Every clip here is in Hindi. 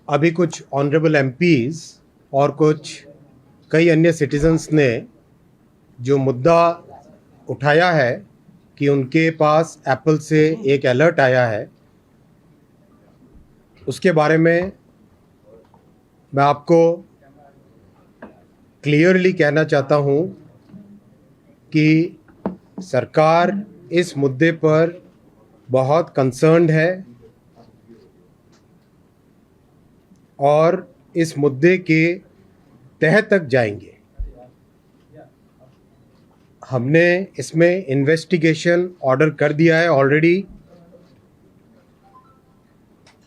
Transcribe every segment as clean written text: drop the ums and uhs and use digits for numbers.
अभी कुछ ऑनरेबल एमपीज और कुछ कई अन्य सिटीजन्स ने जो मुद्दा उठाया है कि उनके पास एप्पल से एक अलर्ट आया है, उसके बारे में मैं आपको क्लियरली कहना चाहता हूं कि सरकार इस मुद्दे पर बहुत कंसर्न्ड है और इस मुद्दे के तह तक जाएंगे। हमने इसमें इन्वेस्टिगेशन ऑर्डर कर दिया है ऑलरेडी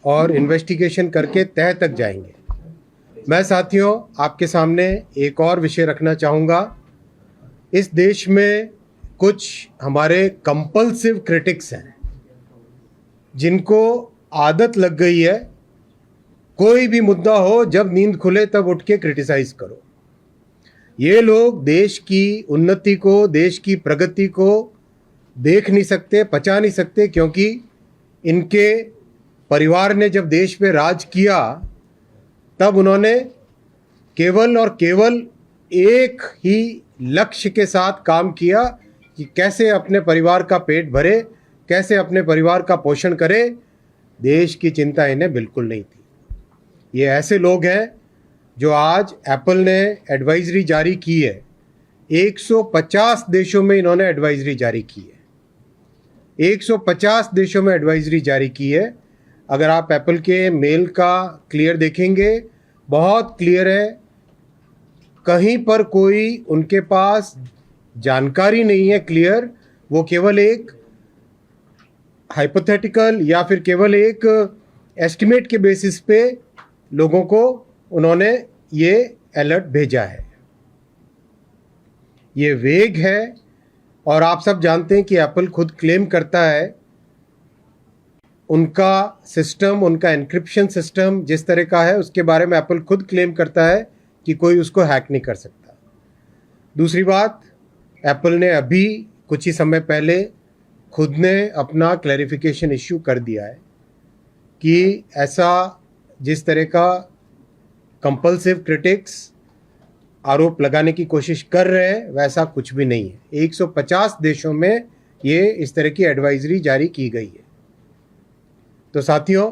और इन्वेस्टिगेशन करके तह तक जाएंगे। मैं साथियों आपके सामने एक और विषय रखना चाहूँगा। इस देश में कुछ हमारे कंपल्सिव क्रिटिक्स हैं जिनको आदत लग गई है, कोई भी मुद्दा हो जब नींद खुले तब उठ के क्रिटिसाइज करो। ये लोग देश की उन्नति को, देश की प्रगति को देख नहीं सकते, पचा नहीं सकते, क्योंकि इनके परिवार ने जब देश पे राज किया तब उन्होंने केवल और केवल एक ही लक्ष्य के साथ काम किया कि कैसे अपने परिवार का पेट भरे, कैसे अपने परिवार का पोषण करे। देश की चिंता इन्हें बिल्कुल नहीं थी। ये ऐसे लोग हैं जो आज एप्पल ने एडवाइजरी जारी की है। 150 देशों में इन्होंने एडवाइजरी जारी की है। 150 देशों में एडवाइजरी जारी की है। अगर आप एप्पल के मेल का क्लियर देखेंगे, बहुत क्लियर है। कहीं पर कोई उनके पास जानकारी नहीं है क्लियर, वो केवल एक हाइपोथेटिकल या फिर केवल एक एस्टिमेट के बेसिस पे लोगों को उन्होंने ये अलर्ट भेजा है। ये वेग है और आप सब जानते हैं कि एप्पल खुद क्लेम करता है उनका सिस्टम, उनका एन्क्रिप्शन सिस्टम जिस तरह का है उसके बारे में एप्पल खुद क्लेम करता है कि कोई उसको हैक नहीं कर सकता। दूसरी बात, एप्पल ने अभी कुछ ही समय पहले खुद ने अपना क्लैरिफिकेशन इश्यू कर दिया है कि ऐसा जिस तरह का कंपल्सिव क्रिटिक्स आरोप लगाने की कोशिश कर रहे हैं वैसा कुछ भी नहीं है। 150 देशों में ये इस तरह की एडवाइजरी जारी की गई है। तो साथियों,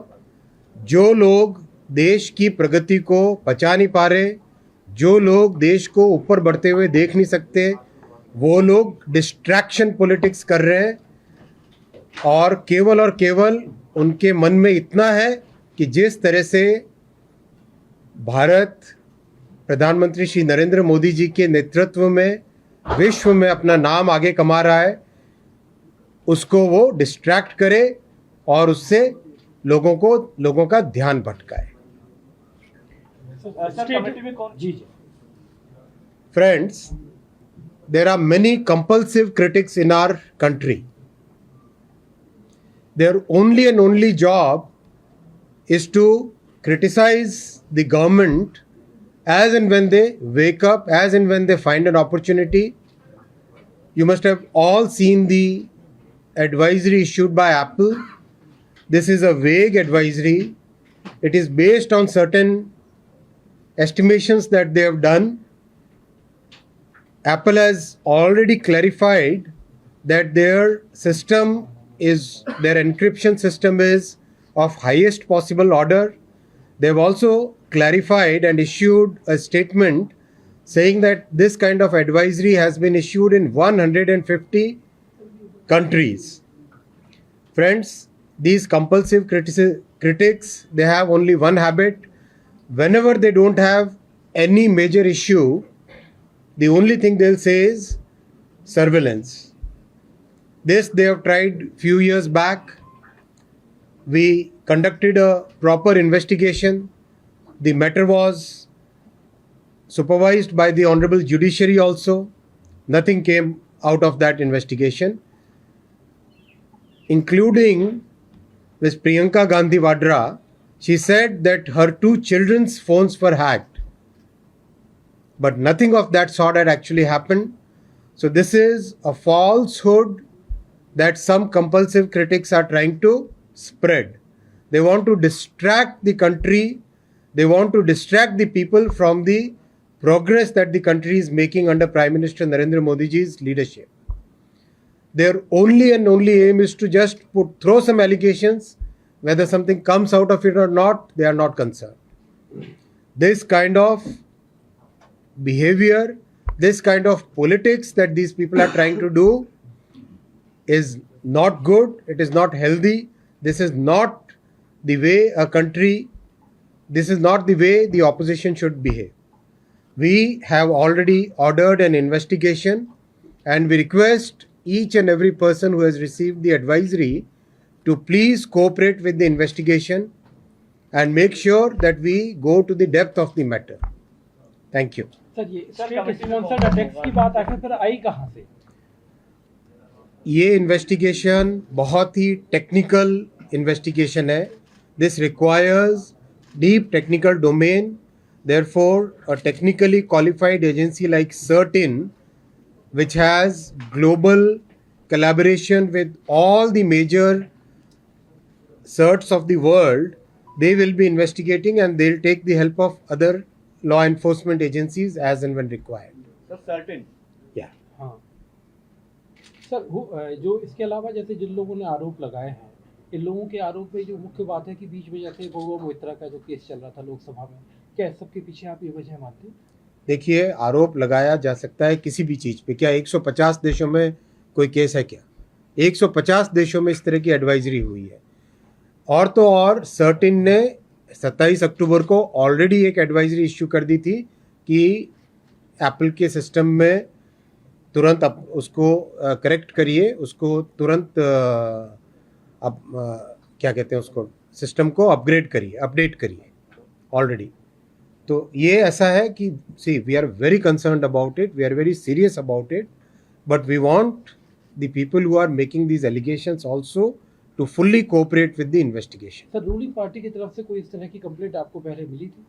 जो लोग देश की प्रगति को पचा नहीं पा रहे, जो लोग देश को ऊपर बढ़ते हुए देख नहीं सकते, वो लोग डिस्ट्रैक्शन पॉलिटिक्स कर रहे हैं और केवल उनके मन में इतना है कि जिस तरह से भारत प्रधानमंत्री श्री नरेंद्र मोदी जी के नेतृत्व में विश्व में अपना नाम आगे कमा रहा है, उसको वो डिस्ट्रैक्ट करे और उससे लोगों का ध्यान भटकाए। Friends, there are many compulsive critics in our country. Their only job is to criticize the government as and when they wake up, as and when they find an opportunity. You must have all seen the advisory issued by Apple. This is a vague advisory. It is based on certain estimations that they have done. Apple has already clarified that their encryption system is of highest possible order. They've also clarified and issued a statement saying that this kind of advisory has been issued in 150 countries. Friends, these compulsive critics, they have only one habit. Whenever they don't have any major issue, the only thing they'll say is surveillance. This they have tried few years back. We conducted a proper investigation. The matter was supervised by the Honorable Judiciary also. Nothing came out of that investigation, including Ms. Priyanka Gandhi Vadra. She said that her 2 children's phones were hacked. But nothing of that sort had actually happened. So this is a falsehood that some compulsive critics are trying to spread. They want to distract the country They want to distract the people from the progress that the country is making under Prime Minister Narendra Modi ji's leadership. Their only and only aim is to just throw some allegations. Whether something comes out of it or not, they are not concerned. This kind of behavior, this kind of politics that these people are trying to do is not good. It is not healthy. This is not the way a country, this is not the way the opposition should behave. We have already ordered an investigation, and we request each and every person who has received the advisory to please cooperate with the investigation and make sure that we go to the depth of the matter. Thank you. Sir ये स्टेट स्पॉन्सर्ड अटैक्स की बात आखिर फिर आई कहाँ से? ये इन्वेस्टिगेशन बहुत ही टेक्निकल इन्वेस्टिगेशन है. This requires deep technical domain. Therefore, a technically qualified agency like CERT-In, which has global collaboration with all the major CERTs of the world, they will be investigating and they'll take the help of other law enforcement agencies as and when required. Sir certain Yeah. हाँ सर, जो इसके अलावा जैसे जिन लोगों ने आरोप लगाए हैं, इन लोगों के आरोप में जो मुख्य बात है कि बीच में जैसे बहुआ मोइत्रा का जो केस चल रहा था लोकसभा में, क्या सबके पीछे आप ये वजह मानते हैं? देखिए, आरोप लगाया जा सकता है किसी भी चीज़ पे. क्या 150 देशों में कोई केस है क्या? 150 देशों में इस तरह की एडवाइजरी हुई है. और तो और सर्टिन ने 27 अक्टूबर को ऑलरेडी एक एडवाइजरी इश्यू कर दी थी कि एप्पल के सिस्टम में तुरंत उसको करेक्ट करिए, उसको तुरंत क्या कहते हैं उसको, सिस्टम को अपग्रेड करिए, अपडेट करिए ऑलरेडी. तो ये ऐसा है कि see we are very concerned about it, we are very serious about it, but we want the people who are making these allegations also to fully cooperate with the investigation. Sir, ruling party की तरफ से कोई इस तरह की कंप्लेंट आपको पहले मिली थी?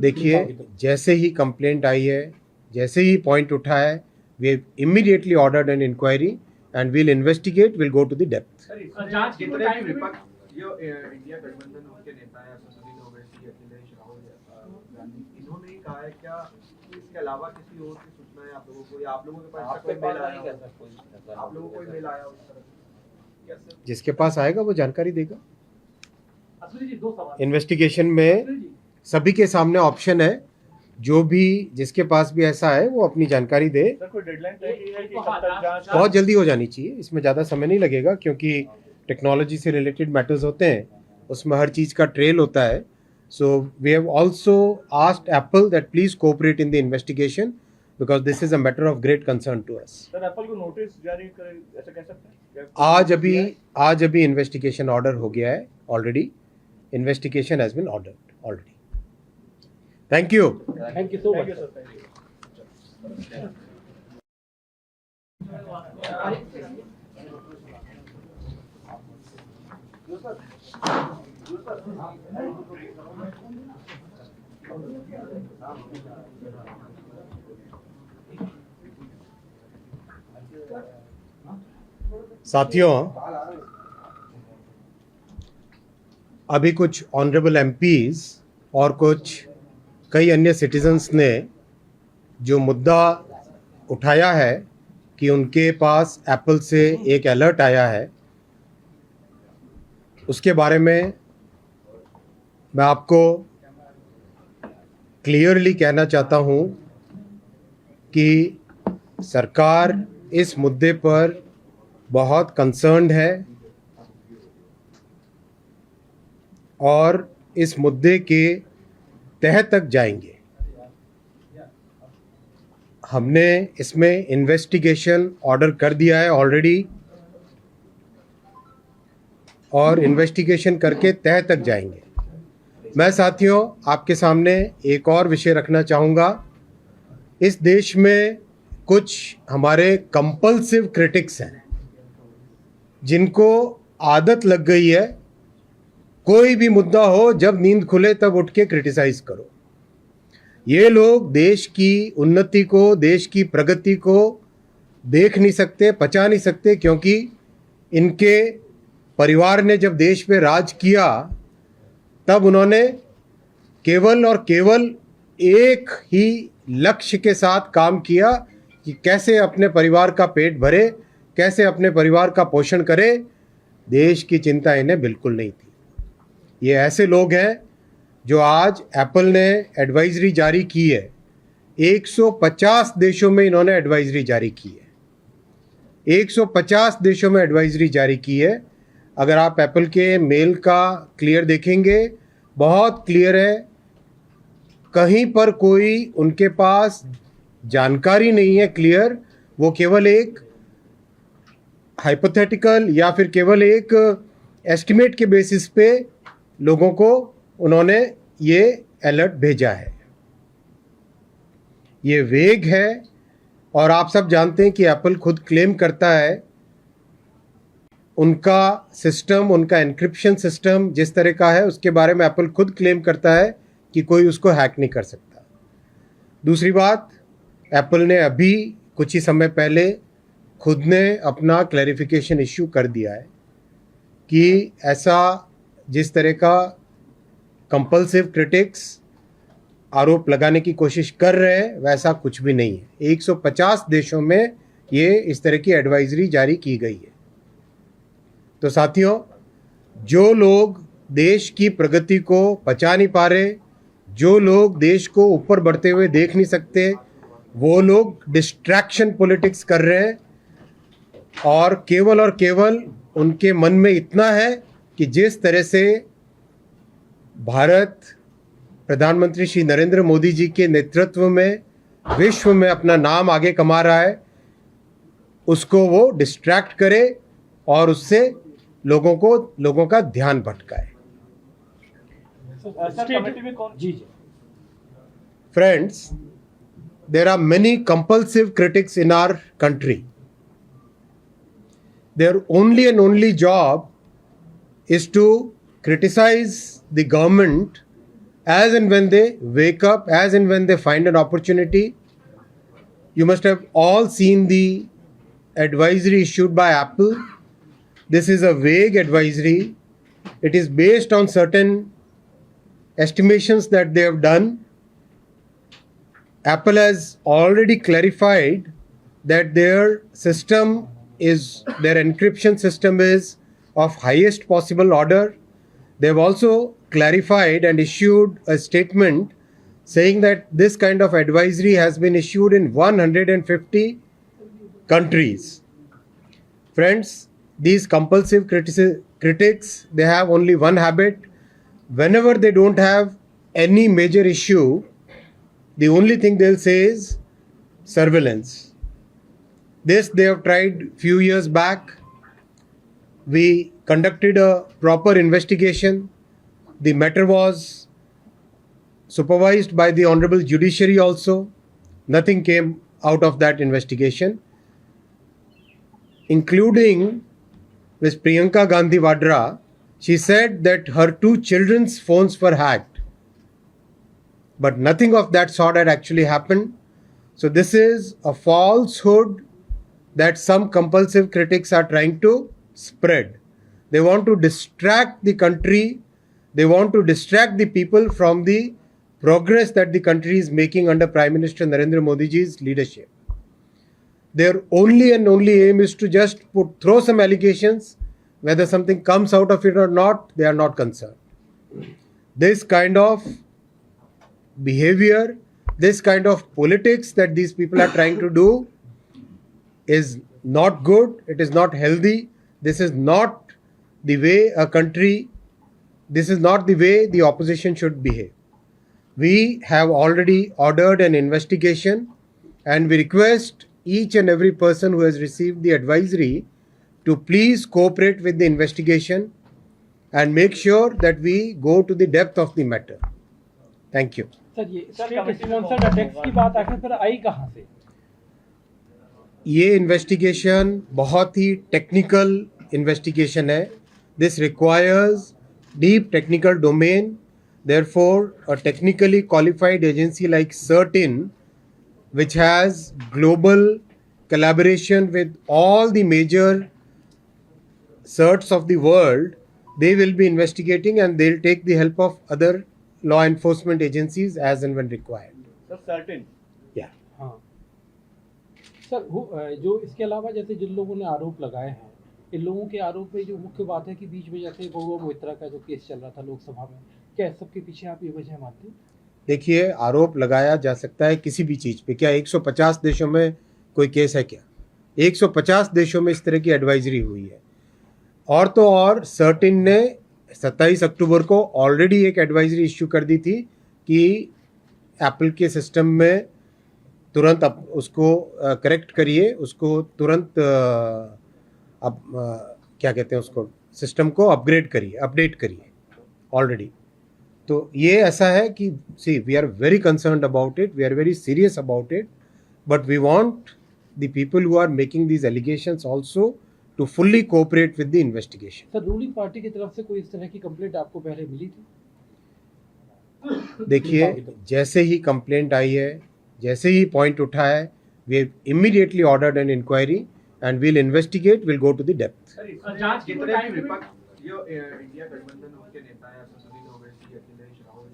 देखिए, जैसे ही कंप्लेंट आई है, जैसे ही पॉइंट उठा है, we immediately ordered an inquiry and will investigate, will go to the depth. जांच जितने भी विपक्ष जो इंडिया गठबंधन उनके नेता है संसदीय ओवैसी, अखिलेश, राहुल गांधी, इन्होंने ही कहा है क्या इसके अलावा किसी और की सूचना है आप लोगों को, या आप लोगों के पास कोई मेल आया, आप लोगों को कोई मेल आया उस तरह? जिसके पास आएगा वो जानकारी देगा. इन्वेस्टिगेशन में सभी के सामने ऑप्शन है, जो भी जिसके पास भी ऐसा है वो अपनी जानकारी दे. कोई डेडलाइन तय की है कि कब तक जांच? बहुत जल्दी हो जानी चाहिए, इसमें ज़्यादा समय नहीं लगेगा, क्योंकि टेक्नोलॉजी से रिलेटेड मैटर्स होते हैं, उसमें हर चीज़ का ट्रेल होता है. So we have also asked Apple that please cooperate in the investigation because this is a matter of great concern to us. Sir, Apple को नोटिस जारी करें, ऐसा कह सकते हैं? आज अभी इन्वेस्टिगेशन ऑर्डर हो गया है already. Investigation has been ordered already. Thank you. Thank you so much sir, thank you. साथियों, अभी कुछ ऑनरेबल एमपीज और कुछ कई अन्य सिटीजन्स ने जो मुद्दा उठाया है कि उनके पास एप्पल से एक अलर्ट आया है, उसके बारे में मैं आपको क्लियरली कहना चाहता हूं कि सरकार इस मुद्दे पर बहुत कंसर्न्ड है और इस मुद्दे के तह तक जाएंगे. हमने इसमें इन्वेस्टिगेशन ऑर्डर कर दिया है ऑलरेडी, और इन्वेस्टिगेशन करके तह तक जाएंगे. मैं साथियों आपके सामने एक और विषय रखना चाहूँगा. इस देश में कुछ हमारे कंपल्सिव क्रिटिक्स हैं, जिनको आदत लग गई है कोई भी मुद्दा हो, जब नींद खुले तब उठ के क्रिटिसाइज करो. ये लोग देश की उन्नति को, देश की प्रगति को देख नहीं सकते, पचा नहीं सकते, क्योंकि इनके परिवार ने जब देश पे राज किया तब उन्होंने केवल और केवल एक ही लक्ष्य के साथ काम किया कि कैसे अपने परिवार का पेट भरे, कैसे अपने परिवार का पोषण करे। देश की चिंता इन्हें बिल्कुल नहीं थी। ये ऐसे लोग हैं जो आज एप्पल ने एडवाइजरी जारी की है, 150 देशों में इन्होंने एडवाइजरी जारी की है, 150 देशों में एडवाइजरी जारी की है। अगर आप एप्पल के मेल का क्लियर देखेंगे, बहुत क्लियर है, कहीं पर कोई उनके पास जानकारी नहीं है क्लियर, वो केवल एक हाइपोथेटिकल या फिर केवल एक एस्टिमेट के बेसिस पे लोगों को उन्होंने ये अलर्ट भेजा है। ये वेग है। और आप सब जानते हैं कि एप्पल खुद क्लेम करता है, उनका सिस्टम, उनका एन्क्रिप्शन सिस्टम जिस तरह का है उसके बारे में एप्पल खुद क्लेम करता है कि कोई उसको हैक नहीं कर सकता। दूसरी बात, एप्पल ने अभी कुछ ही समय पहले खुद ने अपना क्लैरिफिकेशन इश्यू कर दिया है कि ऐसा जिस तरह का कंपल्सिव क्रिटिक्स आरोप लगाने की कोशिश कर रहे हैं वैसा कुछ भी नहीं है। 150 देशों में ये इस तरह की एडवाइजरी जारी की गई है। तो साथियों, जो लोग देश की प्रगति को पचा नहीं पा रहे, जो लोग देश को ऊपर बढ़ते हुए देख नहीं सकते, वो लोग डिस्ट्रैक्शन पॉलिटिक्स कर रहे हैं और केवल उनके मन में इतना है कि जिस तरह से भारत प्रधानमंत्री श्री नरेंद्र मोदी जी के नेतृत्व में विश्व में अपना नाम आगे कमा रहा है, उसको वो डिस्ट्रैक्ट करे और उससे लोगों का ध्यान भटकाए। जी जी Friends, there are many compulsive critics in our country. Their only and only job is to criticize the government as and when they wake up, as and when they find an opportunity. You must have all seen the advisory issued by Apple. This is a vague advisory. It is based on certain estimations that they have done. Apple has already clarified that their encryption system is of highest possible order. They've also clarified and issued a statement saying that this kind of advisory has been issued in 150 countries. Friends, these compulsive critics, they have only one habit. Whenever they don't have any major issue, the only thing they'll say is surveillance. This they have tried few years back. We conducted a proper investigation. The matter was supervised by the Honorable Judiciary also. Nothing came out of that investigation, including Ms. Priyanka Gandhi Vadra. She said that her 2 children's phones were hacked. But nothing of that sort had actually happened. So this is a falsehood that some compulsive critics are trying to spread. They want to distract the country. They want to distract the people from the progress that the country is making under Prime Minister Narendra Modi ji's leadership. Their only and only aim is to just throw some allegations. Whether something comes out of it or not, they are not concerned. This kind of behavior, this kind of politics that these people are trying to do is not good. It is not healthy. This is not the way this is not the way the opposition should behave. We have already ordered an investigation and we request each and every person who has received the advisory to please cooperate with the investigation and make sure that we go to the depth of the matter. Thank you. Sir, ये स्टेट स्पॉन्सर्ड अटैक्स की बात आखिर फिर आई कहाँ से? ये इन्वेस्टिगेशन बहुत ही टेक्निकल इन्वेस्टिगेशन है. This requires deep technical domain. Therefore, a technically qualified agency like CERT-In, which has global collaboration with all the major CERTs of the world, they will be investigating and they'll take the help of other law enforcement agencies as and when required. Sir certain Yeah. हाँ सर जो इसके अलावा जैसे जिन लोगों ने आरोप लगाए हैं, इन लोगों के आरोप में जो मुख्य बात है कि बीच में जैसे बहुआ मोइत्रा का जो केस चल रहा था लोकसभा में, क्या इस सब के पीछे आप ये वजह मानते हैं? देखिए, आरोप लगाया जा सकता है किसी भी चीज़ पे। क्या 150 देशों में कोई केस है क्या? 150 देशों में इस तरह की एडवाइजरी हुई है। और तो और सर्टिन ने 27 अक्टूबर को ऑलरेडी एक एडवाइजरी इश्यू कर दी थी कि एप्पल के सिस्टम में तुरंत अब उसको करेक्ट करिए, उसको तुरंत क्या कहते हैं उसको, सिस्टम को अपग्रेड करिए, अपडेट करिए ऑलरेडी। तो ये ऐसा है कि see we are very concerned about it, we are very serious about it, but we want the people who are making these allegations also to fully cooperate with the investigation. Sir ruling party की तरफ से कोई इस तरह की कंप्लेंट आपको पहले मिली थी? देखिए, जैसे ही कंप्लेंट आई है, जैसे ही पॉइंट उठा है, we immediately ordered an inquiry and will investigate, will go to the depth. जांच जितने भी विपक्ष जो इंडिया गठबंधन उनके नेता हैं संसदीय ओवैसी, अखिलेश, राहुल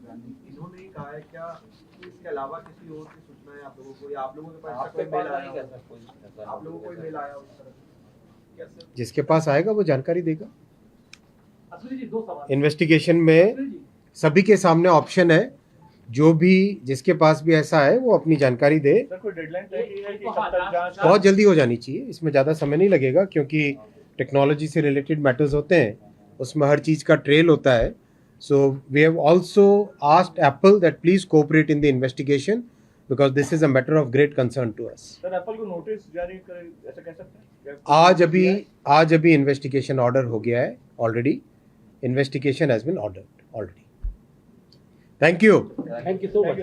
गांधी, इन्होंने ही कहा है क्या इसके अलावा किसी और की सूचना है आप लोगों को, या आप लोगों के पास कोई मेल आया, आप लोगों को कोई मेल आया उस तरह? जिसके पास आएगा वो जानकारी देगा। जी, दो सवाल। इन्वेस्टिगेशन में सभी के सामने ऑप्शन है, जो भी जिसके पास भी ऐसा है वो अपनी जानकारी दे। सर कोई डेडलाइन तय की है कि कब तक जांच? बहुत जल्दी हो जानी चाहिए, इसमें ज़्यादा समय नहीं लगेगा, क्योंकि टेक्नोलॉजी से रिलेटेड मैटर्स होते हैं, उसमें हर चीज़ का ट्रेल होता है। So we have also asked Apple that please cooperate in the investigation because this is a matter of great concern to us. Sir Apple को नोटिस जारी करे, ऐसा कह सकते हैं? आज अभी इन्वेस्टिगेशन ऑर्डर हो गया है already. Investigation has been ordered already. Thank you. Thank you so much.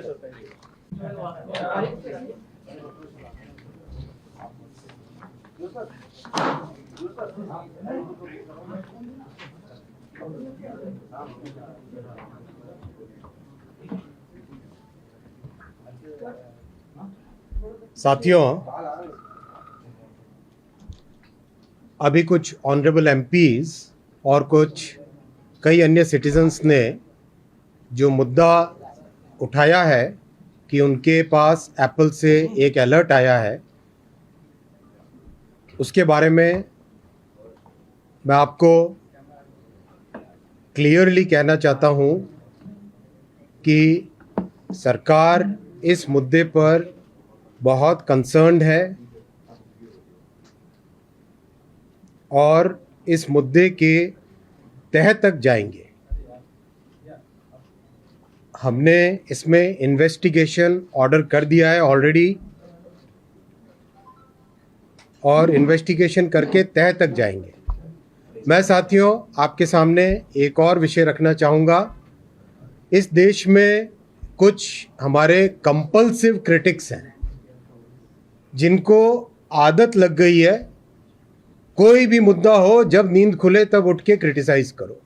साथियों, अभी कुछ ऑनरेबल एमपीज और कुछ कई अन्य सिटीजन्स ने जो मुद्दा उठाया है कि उनके पास एप्पल से एक अलर्ट आया है, उसके बारे में मैं आपको क्लियरली कहना चाहता हूं कि सरकार इस मुद्दे पर बहुत कंसर्न्ड है और इस मुद्दे के तह तक जाएंगे। हमने इसमें इन्वेस्टिगेशन ऑर्डर कर दिया है ऑलरेडी और इन्वेस्टिगेशन करके तह तक जाएंगे। मैं साथियों आपके सामने एक और विषय रखना चाहूँगा। इस देश में कुछ हमारे कंपल्सिव क्रिटिक्स हैं जिनको आदत लग गई है, कोई भी मुद्दा हो जब नींद खुले तब उठ के क्रिटिसाइज करो।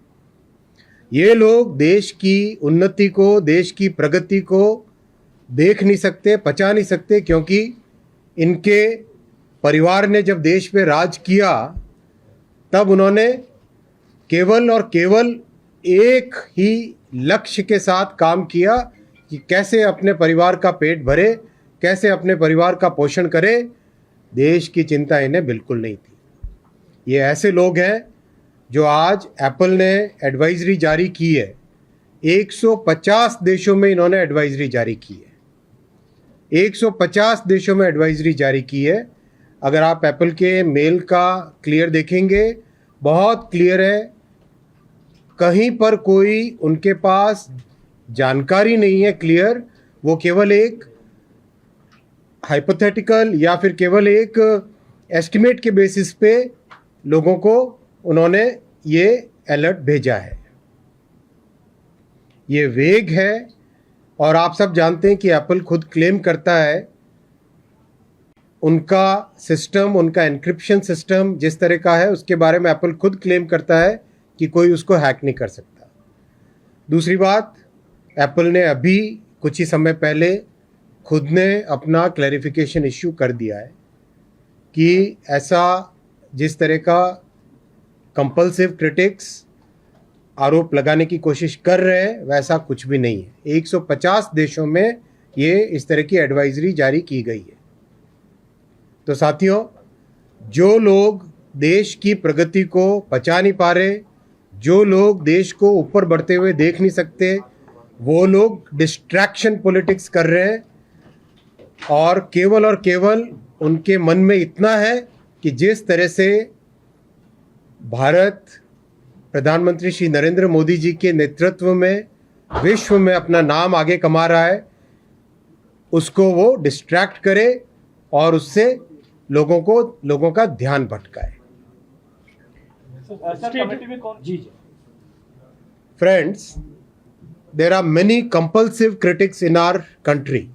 ये लोग देश की उन्नति को, देश की प्रगति को देख नहीं सकते, पचा नहीं सकते, क्योंकि इनके परिवार ने जब देश पे राज किया तब उन्होंने केवल और केवल एक ही लक्ष्य के साथ काम किया कि कैसे अपने परिवार का पेट भरे, कैसे अपने परिवार का पोषण करे। देश की चिंता इन्हें बिल्कुल नहीं थी। ये ऐसे लोग हैं जो आज एप्पल ने एडवाइजरी जारी की है, 150 देशों में इन्होंने एडवाइजरी जारी की है, 150 देशों में एडवाइजरी जारी की है। अगर आप एप्पल के मेल का क्लियर देखेंगे, बहुत क्लियर है, कहीं पर कोई उनके पास जानकारी नहीं है क्लियर, वो केवल एक हाइपोथेटिकल या फिर केवल एक एस्टिमेट के बेसिस पे लोगों को उन्होंने ये अलर्ट भेजा है। ये वेग है और आप सब जानते हैं कि एप्पल खुद क्लेम करता है उनका सिस्टम, उनका एन्क्रिप्शन सिस्टम जिस तरह का है उसके बारे में एप्पल खुद क्लेम करता है कि कोई उसको हैक नहीं कर सकता। दूसरी बात, एप्पल ने अभी कुछ ही समय पहले खुद ने अपना क्लैरिफिकेशन इश्यू कर दिया है कि ऐसा जिस तरह का कंपल्सिव क्रिटिक्स आरोप लगाने की कोशिश कर रहे हैं, वैसा कुछ भी नहीं है। 150 देशों में ये इस तरह की एडवाइजरी जारी की गई है। तो साथियों, जो लोग देश की प्रगति को पचा नहीं पा रहे, जो लोग देश को ऊपर बढ़ते हुए देख नहीं सकते, वो लोग डिस्ट्रैक्शन पॉलिटिक्स कर रहे हैं और केवल उनके मन में इतना है कि जिस तरह से भारत प्रधानमंत्री श्री नरेंद्र मोदी जी के नेतृत्व में विश्व में अपना नाम आगे कमा रहा है, उसको वो डिस्ट्रैक्ट करे और उससे लोगों का ध्यान भटकाए। कमेटी में कौन जी Friends, there are many compulsive critics in our country.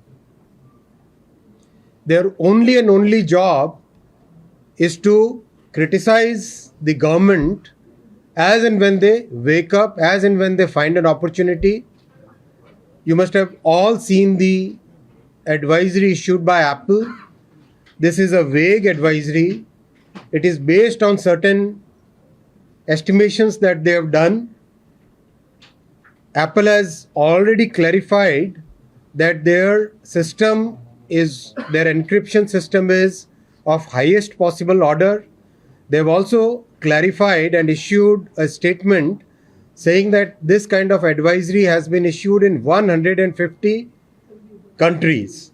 Their only job is to criticize the government as and when they wake up, as and when they find an opportunity. You must have all seen the advisory issued by Apple. This is a vague advisory. It is based on certain estimations that they have done. Apple has already clarified that their encryption system is of highest possible order. They've also clarified and issued a statement saying that this kind of advisory has been issued in 150 countries.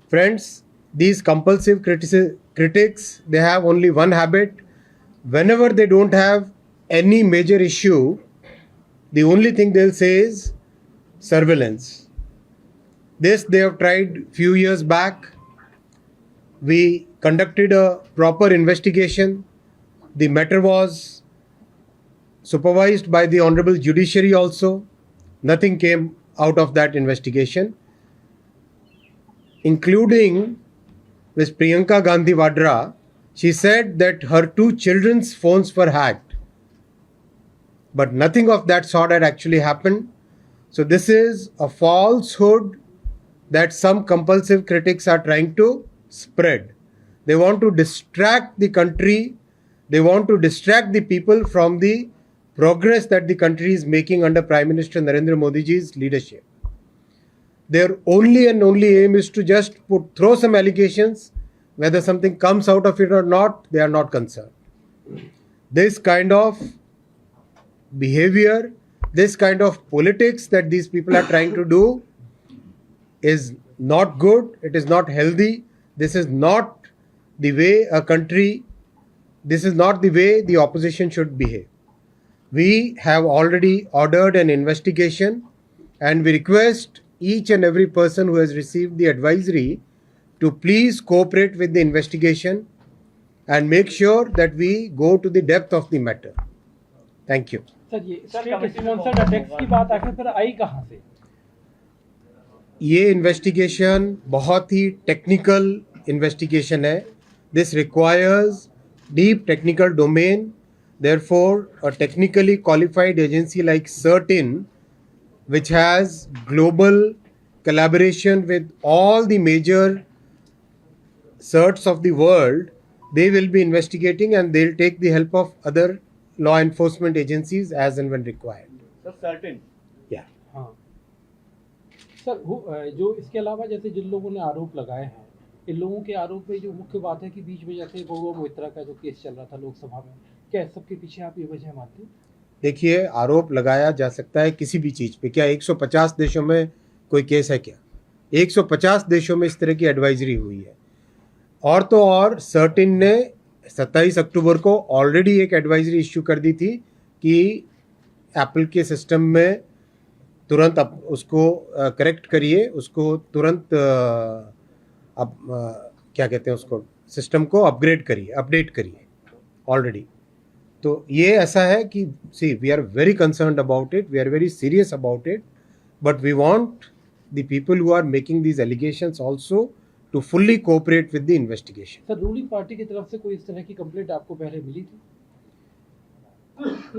Friends, these compulsive critics, they have only one habit. Whenever they don't have any major issue, the only thing they'll say is surveillance. This they have tried few years back. We conducted a proper investigation. The matter was supervised by the Honorable Judiciary also. Nothing came out of that investigation, including Ms. Priyanka Gandhi Vadra. She said that her 2 children's phones were hacked. But nothing of that sort had actually happened. So this is a falsehood that some compulsive critics are trying to spread. They want to distract the country. They want to distract the people from the progress that the country is making under Prime Minister Narendra Modi ji's leadership. Their only aim is to just throw some allegations. Whether something comes out of it or not, they are not concerned. This kind of behavior, this kind of politics that these people are trying to do is not good. It is not healthy. This is not the way this is not the way the opposition should behave. We have already ordered an investigation and we request each and every person who has received the advisory to please cooperate with the investigation and make sure that we go to the depth of the matter. Thank you. Sir, ये स्टेट स्पॉन्सर्ड अटैक्स की बात आखिर फिर आई कहाँ से? ये इन्वेस्टिगेशन बहुत ही टेक्निकल इन्वेस्टिगेशन है. This requires deep technical domain. Therefore, a technically qualified agency like CERT-In, which has global collaboration with all the major CERTs of the world, they will be investigating and they'll take the help of other law enforcement agencies as and when required. Sir certain Yeah. हाँ सर, जो इसके अलावा जैसे जिन लोगों ने आरोप लगाए हैं, इन लोगों के आरोप में जो मुख्य बात है कि बीच में जैसे बहुआ मोइत्रा का जो केस चल रहा था लोकसभा में, क्या सबके पीछे आप ये वजह मानते हैं? देखिए, आरोप लगाया जा सकता है किसी भी चीज़ पे. क्या 150 देशों में कोई केस है क्या? 150 देशों में इस तरह की एडवाइजरी हुई है. और तो और CERT-In ने 27 अक्टूबर को ऑलरेडी एक एडवाइजरी इश्यू कर दी थी कि एप्पल के सिस्टम में तुरंत अब उसको करेक्ट करिए, उसको तुरंत क्या कहते हैं उसको, सिस्टम को अपडेट करिए ऑलरेडी. तो ये ऐसा है कि see we are very concerned about it, we are very serious about it, but we want the people who are making these allegations also to fully cooperate with the investigation. Sir, ruling party की तरफ से कोई इस तरह की कंप्लेंट आपको पहले मिली थी?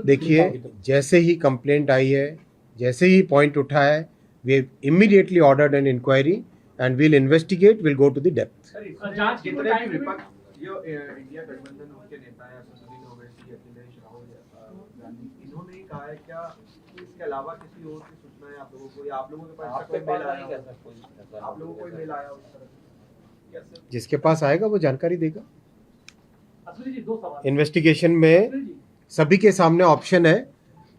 देखिए, जैसे ही कंप्लेंट आई है, जैसे ही पॉइंट उठा है, we immediately ordered an inquiry and we'll investigate, we'll go to the depth. जांच जितने भी विपक्ष जो इंडिया गठबंधन उनके नेता हैं, सुनील ओवैसी, अखिलेश कहा है क्या इसके अलावा किसी और की सूचना है आप लोगों को या आप लोगों के पास कोई मेल आया आप लोगों को कोई मेल आया उस तरह से? क्या सर? जिसके पास आएगा वो जानकारी देगा। असली जी दो सवाल इन्वेस्टिगेशन में सभी के सामने ऑप्शन है,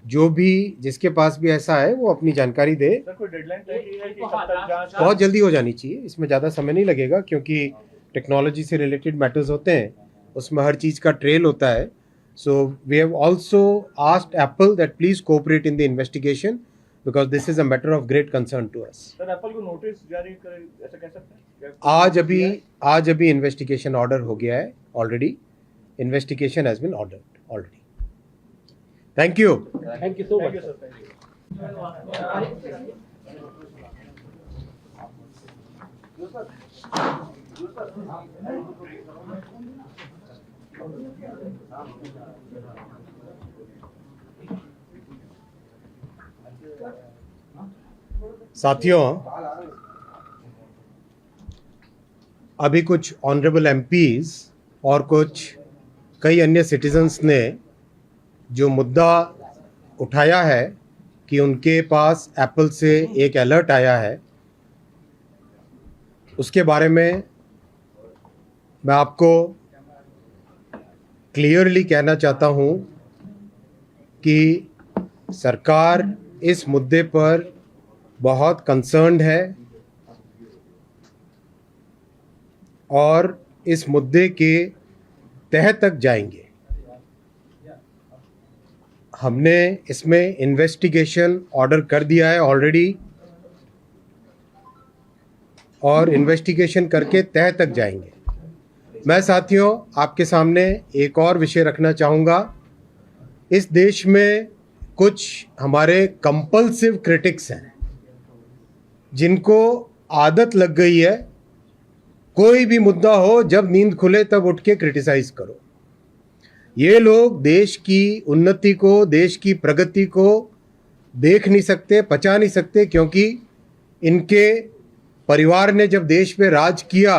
जो भी जिसके पास भी ऐसा है वो अपनी जानकारी दे। सर कोई डेडलाइन तय की है कि कब तक जांच बहुत जल्दी हो जानी चाहिए, इसमें ज़्यादा समय नहीं लगेगा, क्योंकि टेक्नोलॉजी से रिलेटेड मैटर्स होते हैं, उसमें हर चीज़ का ट्रेल होता है। So we have also asked Apple that please cooperate in the investigation because this is a matter of great concern to us. Sir Apple को नोटिस जारी करे ऐसा कह सकते हैं? आज अभी इन्वेस्टिगेशन ऑर्डर हो गया है already. Investigation has been ordered already. Thank you. Thank you so thank much you sir, thank you. साथियों, अभी कुछ ऑनरेबल एमपीज और कुछ कई अन्य सिटीजन्स ने जो मुद्दा उठाया है कि उनके पास एप्पल से एक अलर्ट आया है, उसके बारे में मैं आपको क्लियरली कहना चाहता हूं कि सरकार इस मुद्दे पर बहुत कंसर्न्ड है और इस मुद्दे के तह तक जाएंगे। हमने इसमें इन्वेस्टिगेशन ऑर्डर कर दिया है ऑलरेडी और इन्वेस्टिगेशन करके तह तक जाएंगे। मैं साथियों आपके सामने एक और विषय रखना चाहूँगा। इस देश में कुछ हमारे कंपल्सिव क्रिटिक्स हैं जिनको आदत लग गई है, कोई भी मुद्दा हो जब नींद खुले तब उठ के क्रिटिसाइज करो। ये लोग देश की उन्नति को, देश की प्रगति को देख नहीं सकते, पचा नहीं सकते, क्योंकि इनके परिवार ने जब देश पे राज किया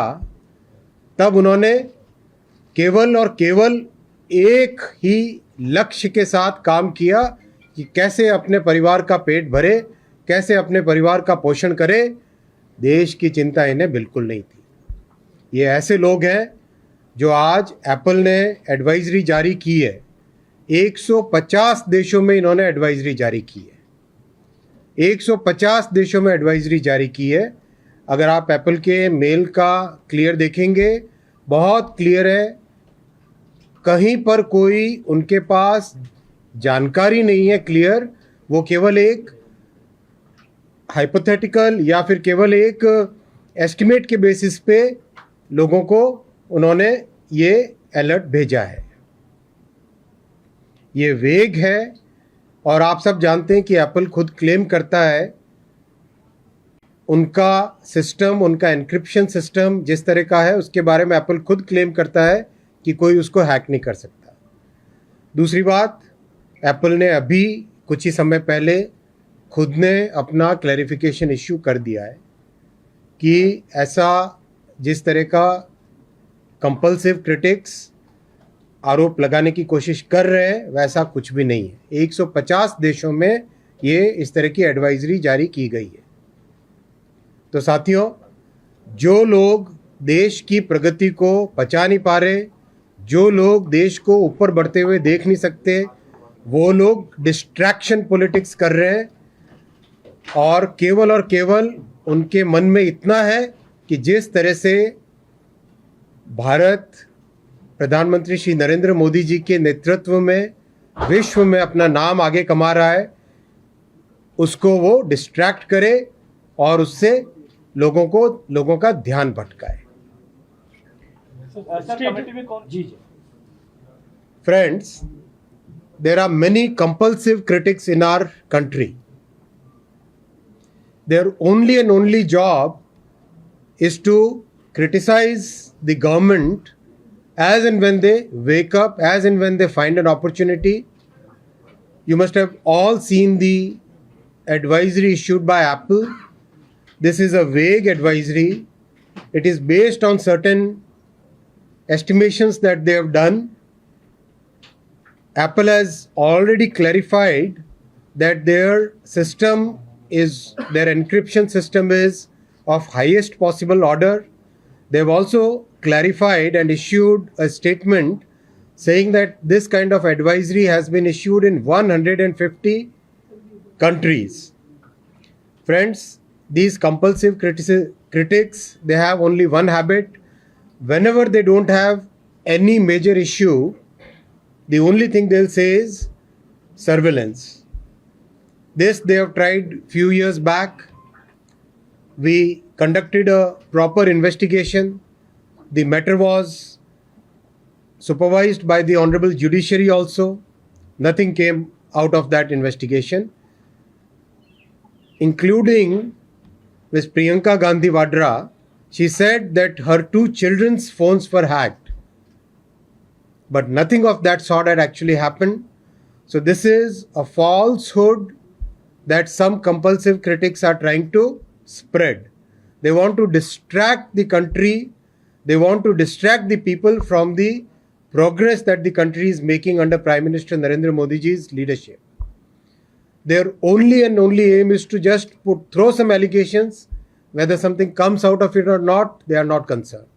तब उन्होंने केवल और केवल एक ही लक्ष्य के साथ काम किया कि कैसे अपने परिवार का पेट भरे, कैसे अपने परिवार का पोषण करे। देश की चिंता इन्हें बिल्कुल नहीं थी। ये ऐसे लोग हैं जो आज एप्पल ने एडवाइजरी जारी की है, 150 देशों में इन्होंने एडवाइजरी जारी की है, 150 देशों में एडवाइजरी जारी की है। अगर आप एप्पल के मेल का क्लियर देखेंगे, बहुत क्लियर है, कहीं पर कोई उनके पास जानकारी नहीं है क्लियर, वो केवल एक हाइपोथेटिकल या फिर केवल एक एस्टिमेट के बेसिस पे लोगों को उन्होंने ये अलर्ट भेजा है। ये वेग है और आप सब जानते हैं कि एप्पल खुद क्लेम करता है उनका सिस्टम, उनका एन्क्रिप्शन सिस्टम जिस तरह का है उसके बारे में एप्पल खुद क्लेम करता है कि कोई उसको हैक नहीं कर सकता। दूसरी बात, एप्पल ने अभी कुछ ही समय पहले खुद ने अपना क्लैरिफिकेशन इश्यू कर दिया है कि ऐसा जिस तरह का कंपल्सिव क्रिटिक्स आरोप लगाने की कोशिश कर रहे हैं वैसा कुछ भी नहीं है। 150 देशों में ये इस तरह की एडवाइजरी जारी की गई है। तो साथियों, जो लोग देश की प्रगति को पचा नहीं पा रहे, जो लोग देश को ऊपर बढ़ते हुए देख नहीं सकते, वो लोग डिस्ट्रैक्शन पॉलिटिक्स कर रहे हैं और केवल उनके मन में इतना है कि जिस तरह से भारत प्रधानमंत्री श्री नरेंद्र मोदी जी के नेतृत्व में विश्व में अपना नाम आगे कमा रहा है, उसको वो डिस्ट्रैक्ट करे और उससे लोगों का ध्यान भटकाए। सर कमेटी में कौन? जी Friends, there are many compulsive critics in our country. Their only job is to criticize the government as and when they wake up, as and when they find an opportunity. You must have all seen the advisory issued by Apple. This is a vague advisory. It is based on certain estimations that they have done. Apple has already clarified that their encryption system is of highest possible order. They've also clarified and issued a statement saying that this kind of advisory has been issued in 150 countries. Friends, these compulsive critics, they have only one habit. Whenever they don't have any major issue, the only thing they'll say is surveillance. This they have tried few years back. We conducted a proper investigation. The matter was supervised by the Honorable Judiciary also. Nothing came out of that investigation, including Ms. Priyanka Gandhi Vadra. She said that her 2 children's phones were hacked. But nothing of that sort had actually happened. So this is a falsehood that some compulsive critics are trying to spread. They want to distract the country. They want to distract the people from the progress that the country is making under Prime Minister Narendra Modi ji's leadership. Their only and only aim is to just throw some allegations. Whether something comes out of it or not, they are not concerned.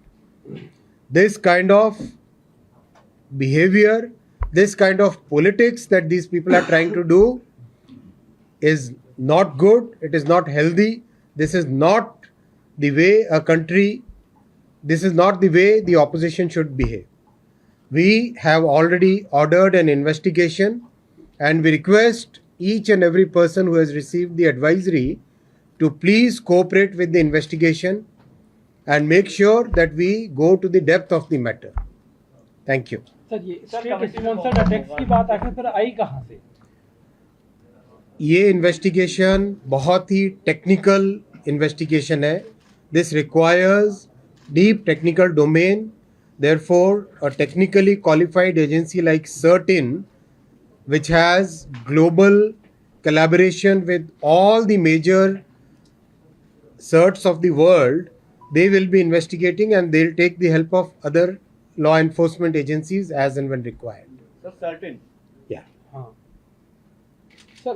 This kind of behavior, this kind of politics that these people are trying to do is not good. It is not healthy. This is not the way a country, this is not the way the opposition should behave. We have already ordered an investigation, and we request each and every person who has received the advisory to please cooperate with the investigation and make sure that we go to the depth of the matter. Thank you. Sir ये स्टेट स्पॉन्सर्ड अटैक्स की बात आखिर फिर आई कहाँ से? ये इन्वेस्टिगेशन बहुत ही टेक्निकल इन्वेस्टिगेशन है. This requires deep technical domain. Therefore, a technically qualified agency like CERT-In, which has global collaboration with all the major CERTs of the world, they will be investigating and they'll take the help of other law enforcement agencies as and when required. Sir certain Yeah. हाँ सर,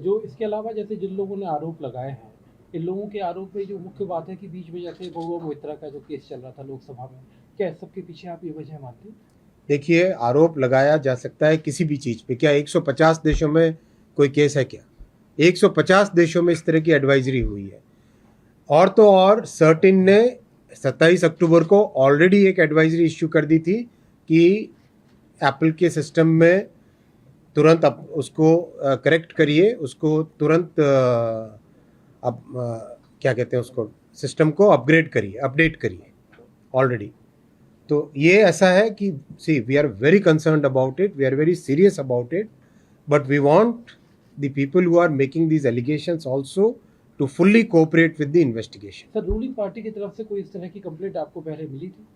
जो इसके अलावा जैसे जिन लोगों ने आरोप लगाए हैं, इन लोगों के आरोप में जो मुख्य बात है कि बीच में जैसे बहुआ मोइत्रा का जो केस चल रहा था लोकसभा में, क्या इस सबके पीछे आप ये वजह मानते हैं? देखिए, आरोप लगाया जा सकता है किसी भी चीज़ पे. क्या 150 देशों में कोई केस है? क्या 150 देशों में इस तरह की एडवाइजरी हुई है? और तो और CERT-In ने 27 अक्टूबर को ऑलरेडी एक एडवाइजरी इश्यू कर दी थी कि एप्पल के सिस्टम में तुरंत अब उसको करेक्ट करिए, उसको तुरंत क्या कहते हैं उसको, सिस्टम को अपग्रेड करिए, अपडेट करिए ऑलरेडी. तो ये ऐसा है कि see we are very concerned about it, we are very serious about it, but we want the people who are making these allegations also to fully cooperate with the investigation. Sir, ruling party की तरफ से कोई इस तरह की कंप्लेंट आपको पहले मिली थी?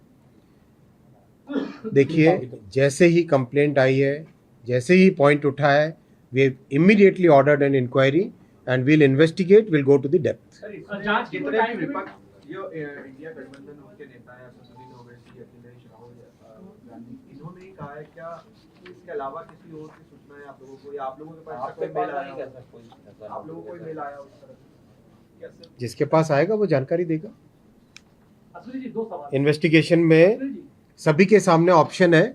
देखिए, जैसे ही कंप्लेंट आई है, जैसे ही पॉइंट उठा है, we have immediately ordered an inquiry and we'll investigate, we'll go to the depth. जांच जितने भी विपक्ष जो इंडिया गठबंधन उनके नेता हैं, संसदीय ओवैसी, अखिलेश, राहुल गांधी, इन्होंने ही कहा है क्या इसके अलावा किसी और की सूचना है आप लोगों को, या आप लोगों के पास कोई मेल आया, आप लोगों को कोई मेल आया उस तरह क्या? सर, जिसके पास आएगा वो जानकारी देगा. असली जी, दो सवाल. इन्वेस्टिगेशन में सभी के सामने ऑप्शन है,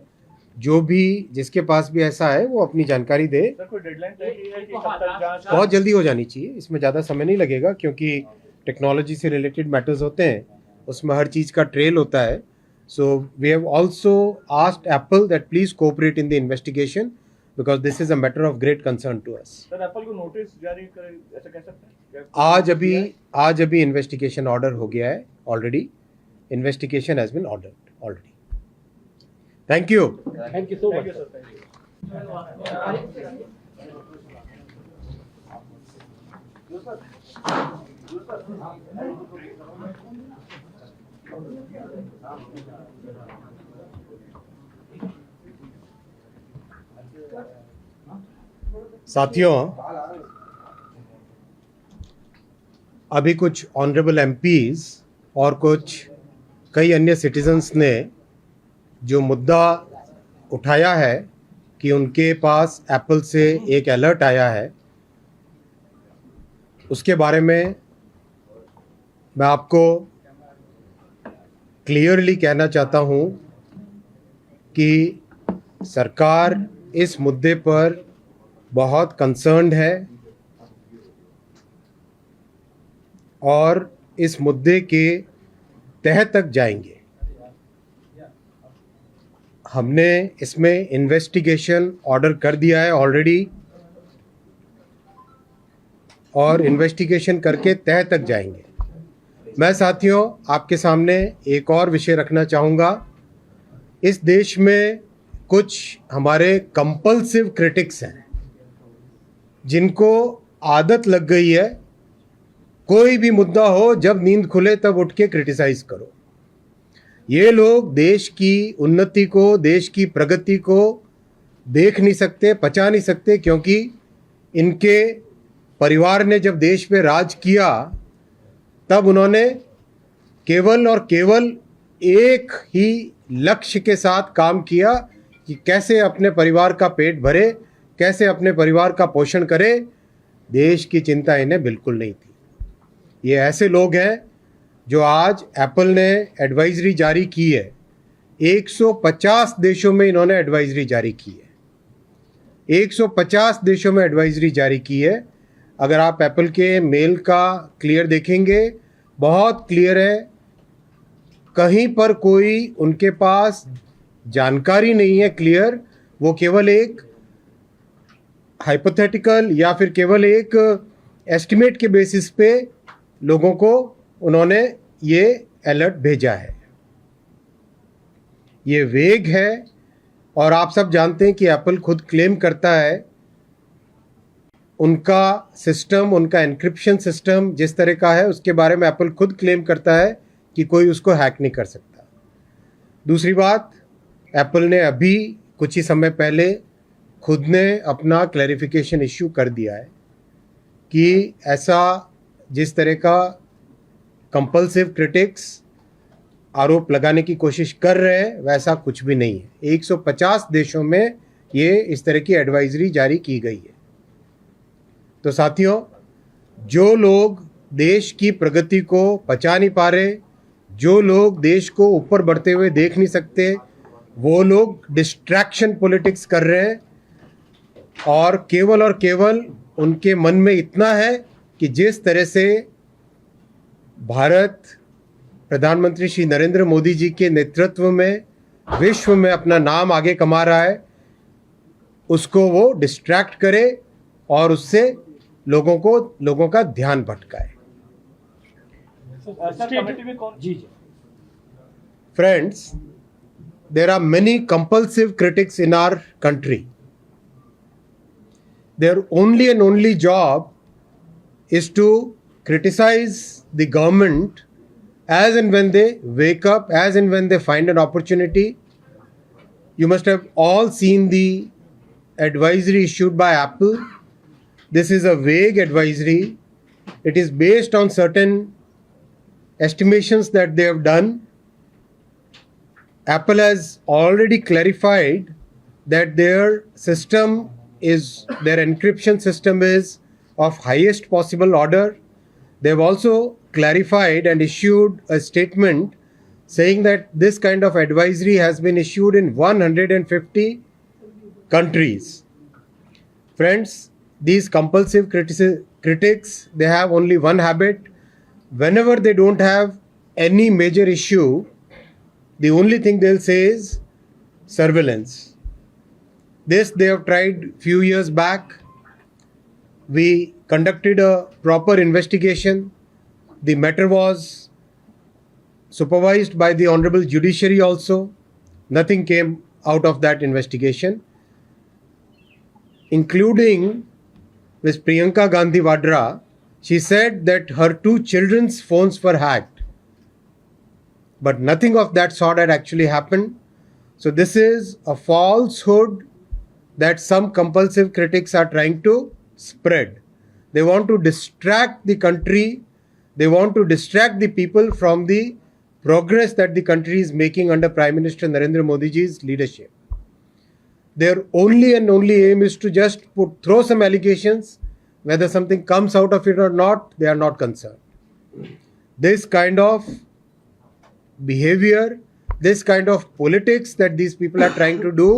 जो भी जिसके पास भी ऐसा है वो अपनी जानकारी दे. सर कोई डेडलाइन तय की है कि कब तक जांच? बहुत जल्दी हो जानी चाहिए, इसमें ज़्यादा समय नहीं लगेगा, क्योंकि टेक्नोलॉजी से रिलेटेड मैटर्स होते हैं, उसमें हर चीज़ का ट्रेल होता है. So we have also asked Apple that please cooperate in the investigation because this is a matter of great concern to us. Sir Apple को नोटिस जारी करे, ऐसा कह सकते हैं? आज अभी इन्वेस्टिगेशन ऑर्डर हो गया है already. Investigation has been ordered already. Thank you. Thank you so thank much. You sir, thank साथियों, अभी कुछ ऑनरेबल एमपीज और कुछ कई अन्य सिटीजन्स ने जो मुद्दा उठाया है कि उनके पास एप्पल से एक अलर्ट आया है उसके बारे में मैं आपको क्लियरली कहना चाहता हूं कि सरकार इस मुद्दे पर बहुत कंसर्न्ड है और इस मुद्दे के तह तक जाएंगे। हमने इसमें इन्वेस्टिगेशन ऑर्डर कर दिया है ऑलरेडी और इन्वेस्टिगेशन करके तह तक जाएंगे। मैं साथियों आपके सामने एक और विषय रखना चाहूँगा। इस देश में कुछ हमारे कंपल्सिव क्रिटिक्स हैं जिनको आदत लग गई है कोई भी मुद्दा हो जब नींद खुले तब उठ के क्रिटिसाइज करो। ये लोग देश की उन्नति को, देश की प्रगति को देख नहीं सकते, पचा नहीं सकते, क्योंकि इनके परिवार ने जब देश पे राज किया तब उन्होंने केवल और केवल एक ही लक्ष्य के साथ काम किया कि कैसे अपने परिवार का पेट भरे, कैसे अपने परिवार का पोषण करे। देश की चिंता इन्हें बिल्कुल नहीं थी। ये ऐसे लोग हैं जो आज एप्पल ने एडवाइजरी जारी की है, 150 देशों में इन्होंने एडवाइजरी जारी की है, 150 देशों में एडवाइजरी जारी की है। अगर आप एप्पल के मेल का क्लियर देखेंगे, बहुत क्लियर है, कहीं पर कोई उनके पास जानकारी नहीं है क्लियर, वो केवल एक हाइपोथेटिकल या फिर केवल एक एस्टिमेट के बेसिस पे लोगों को उन्होंने ये अलर्ट भेजा है। ये वेग है और आप सब जानते हैं कि एप्पल खुद क्लेम करता है उनका सिस्टम, उनका एन्क्रिप्शन सिस्टम जिस तरह का है उसके बारे में एप्पल खुद क्लेम करता है कि कोई उसको हैक नहीं कर सकता। दूसरी बात, एप्पल ने अभी कुछ ही समय पहले खुद ने अपना क्लैरिफिकेशन इश्यू कर दिया है कि ऐसा जिस तरह का कंपल्सिव क्रिटिक्स आरोप लगाने की कोशिश कर रहे हैं वैसा कुछ भी नहीं है। 150 देशों में ये इस तरह की एडवाइजरी जारी की गई है। तो साथियों, जो लोग देश की प्रगति को पचा नहीं पा रहे, जो लोग देश को ऊपर बढ़ते हुए देख नहीं सकते, वो लोग डिस्ट्रैक्शन पॉलिटिक्स कर रहे हैं और केवल उनके मन में इतना है कि जिस तरह से भारत प्रधानमंत्री श्री नरेंद्र मोदी जी के नेतृत्व में विश्व में अपना नाम आगे कमा रहा है, उसको वो डिस्ट्रैक्ट करे और उससे लोगों का ध्यान भटकाए। सर कमेटी में कौन? जी। Friends, there are many compulsive critics in our country. Their only and only job is to criticize the government as and when they wake up, as and when they find an opportunity. You must have all seen the advisory issued by Apple. This is a vague advisory. It is based on certain estimations that they have done. Apple has already clarified that their encryption system is of highest possible order. They have also clarified and issued a statement saying that this kind of advisory has been issued in 150 countries. Friends, these compulsive critics, they have only one habit. Whenever they don't have any major issue, the only thing they'll say is surveillance. This they have tried few years back. We conducted a proper investigation. The matter was supervised by the Honorable Judiciary also. Nothing came out of that investigation, including Ms. Priyanka Gandhi Vadra. She said that her 2 children's phones were hacked. But nothing of that sort had actually happened. So this is a falsehood that some compulsive critics are trying to spread. They want to distract the country. They want to distract the people from the progress that the country is making under Prime Minister Narendra Modi ji's leadership. Their only and only aim is to just throw some allegations whether something comes out of it or not, they are not concerned. This kind of behavior, this kind of politics that these people are trying to do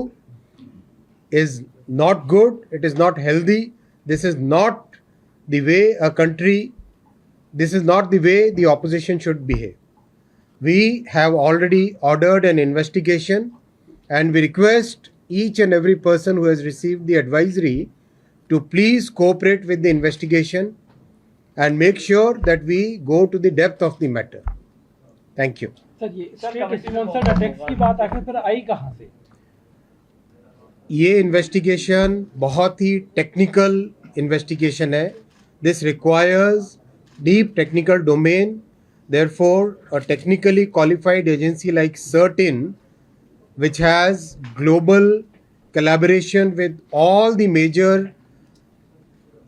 is not good, it is not healthy, this is not the way a country, this is not the way the opposition should behave. We have already ordered an investigation and we request each and every person who has received the advisory to please cooperate with the investigation and make sure that we go to the depth of the matter. Thank you. Sir ये स्टेट स्पॉन्सर्ड अटैक्स की बात आखिर फिर आई कहाँ से? ये इन्वेस्टिगेशन बहुत ही टेक्निकल इन्वेस्टिगेशन है. This requires deep technical domain. Therefore, a technically qualified agency like CERT-In, which has global collaboration with all the major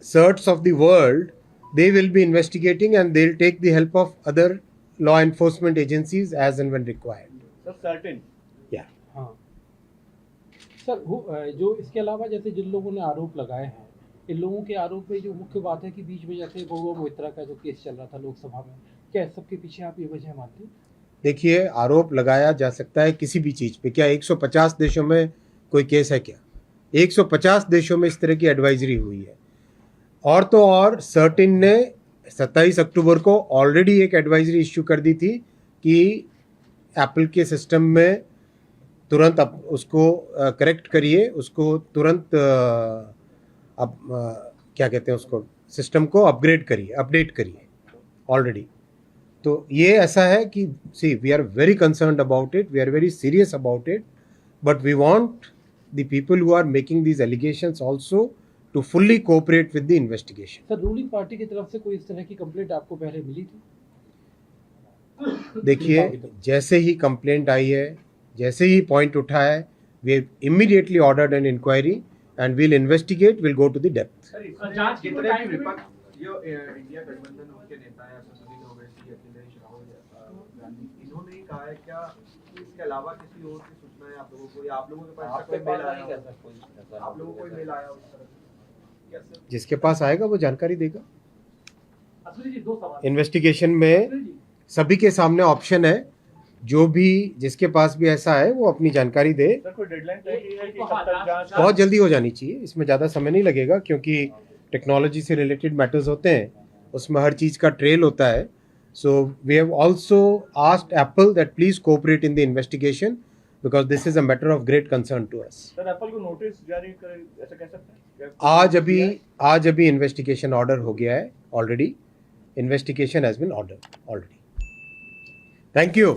CERTs of the world, they will be investigating and they'll take the help of other law enforcement agencies as and when required. Sir certain Yeah. हाँ सर, जो इसके अलावा जैसे जिन लोगों ने आरोप लगाए हैं, इन लोगों के आरोप में जो मुख्य बात है कि बीच में जैसे बहुआ मोइत्रा का जो केस चल रहा था लोकसभा में, क्या इस सबके पीछे आप ये वजह मानते हैं? देखिए, आरोप लगाया जा सकता है किसी भी चीज़ पे. क्या 150 देशों में कोई केस है क्या? 150 देशों में इस तरह की एडवाइजरी हुई है. और तो और CERT-In ने 27 अक्टूबर को ऑलरेडी एक एडवाइजरी इश्यू कर दी थी कि एप्पल के सिस्टम में तुरंत अब उसको करेक्ट करिए, उसको तुरंत क्या कहते हैं उसको, सिस्टम को अपग्रेड करिए, अपडेट करिए ऑलरेडी. तो ये ऐसा है कि see we are very concerned about it, we are very serious about it, but we want the people who are making these allegations also to fully cooperate with the investigation. Sir, ruling party की तरफ से कोई इस तरह की कंप्लेंट आपको पहले मिली थी? देखिए, जैसे ही कंप्लेंट आई है, जैसे ही पॉइंट उठा है, we have immediately ordered an inquiry and will investigate, will go to the depth. जांच जितने भी विपक्ष जो इंडिया गठबंधन उनके नेता हैं, सुनील ओवैसी, अखिलेश, राहुल गांधी, इन्होंने ही कहा है क्या इसके अलावा किसी और की सूचना है आप लोगों को, या आप लोगों के पास कोई मेल आया है? आप लोगों को कोई मेल आया उस तरह? जिसके पास आएगा वो जानकारी देगा. असली जी, दो सवाल. इन्वेस्टिगेशन में सभी के सामने ऑप्शन है, जो भी जिसके पास भी ऐसा है वो अपनी जानकारी दे. सर कोई डेडलाइन तय की है कि कब तक जांच? बहुत जल्दी हो जानी चाहिए, इसमें ज़्यादा समय नहीं लगेगा, क्योंकि टेक्नोलॉजी से रिलेटेड मैटर्स होते हैं, उसमें हर चीज़ का ट्रेल होता है. So we have also asked Apple that please cooperate in the investigation because this is a matter of great concern to us. Sir Apple को नोटिस जारी कर ऐसा कह सकते हैं? आज अभी इन्वेस्टिगेशन ऑर्डर हो गया है already. Investigation has been ordered already. Thank you.